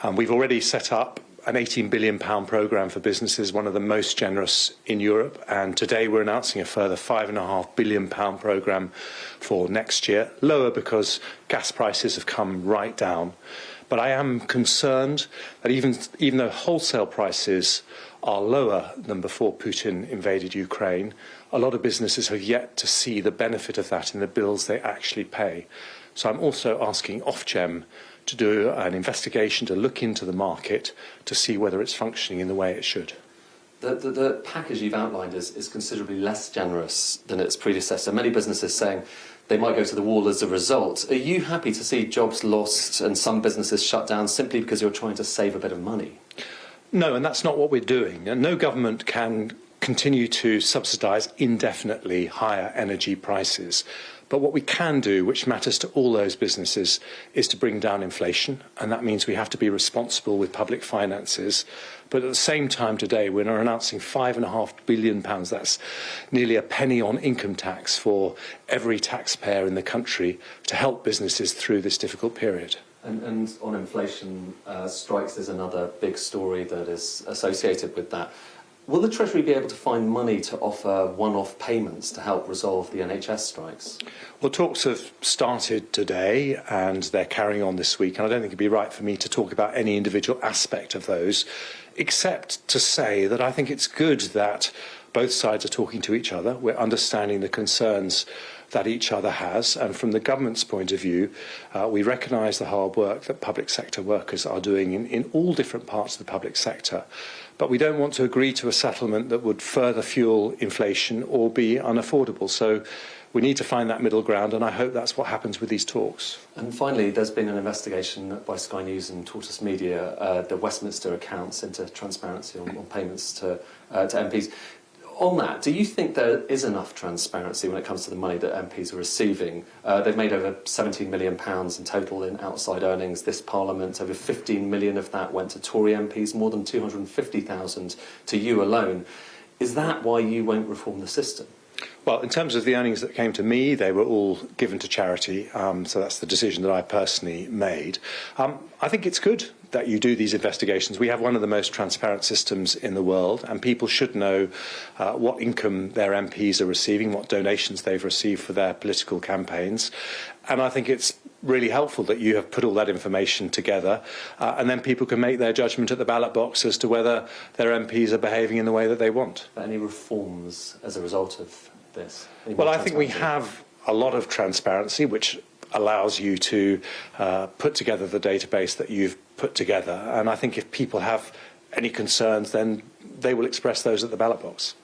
We've already set up an £18 billion programme for businesses, one of the most generous in Europe, and today we're announcing a further £5.5 billion programme for next year, lower because gas prices have come right down. But I am concerned that even though wholesale prices are lower than before Putin invaded Ukraine, a lot of businesses have yet to see the benefit of that in the bills they actually pay. So I'm also asking Ofgem to do an investigation to look into the market to see whether it's functioning in the way it should. The package you've outlined is considerably less generous than its predecessor. Many businesses saying they might go to the wall as a result. Are you happy to see jobs lost and some businesses shut down simply because you're trying to save a bit of money? No, and that's not what we're doing. And no government can continue to subsidise indefinitely higher energy prices. But what we can do, which matters to all those businesses, is to bring down inflation, and that means we have to be responsible with public finances. But at the same time today, we're announcing £5.5 billion. That's nearly a penny on income tax for every taxpayer in the country to help businesses through this difficult period. And on inflation, strikes is another big story that is associated with that. Will the Treasury be able to find money to offer one-off payments to help resolve the NHS strikes? Well, talks have started today and they're carrying on this week, and I don't think it'd be right for me to talk about any individual aspect of those, except to say that I think it's good that both sides are talking to each other. We're understanding the concerns that each other has, and from the government's point of view, we recognise the hard work that public sector workers are doing in all different parts of the public sector. But we don't want to agree to a settlement that would further fuel inflation or be unaffordable. So we need to find that middle ground, and I hope that's what happens with these talks. And finally, there's been an investigation by Sky News and Tortoise Media, the Westminster accounts into transparency on payments to MPs. On that, do you think there is enough transparency when it comes to the money that MPs are receiving? They've made over £17 million in total in outside earnings this Parliament. Over 15 million of that went to Tory MPs, more than 250,000 to you alone. Is that why you won't reform the system? Well, in terms of the earnings that came to me, they were all given to charity, so that's the decision that I personally made. I think it's good that you do these investigations. We have one of the most transparent systems in the world, and people should know what income their MPs are receiving, what donations they've received for their political campaigns. And I think it's really helpful that you have put all that information together, and then people can make their judgment at the ballot box as to whether their MPs are behaving in the way that they want. Any reforms as a result of this? Well, I think we have a lot of transparency, which allows you to put together the database that you've put together. And I think if people have any concerns, then they will express those at the ballot box.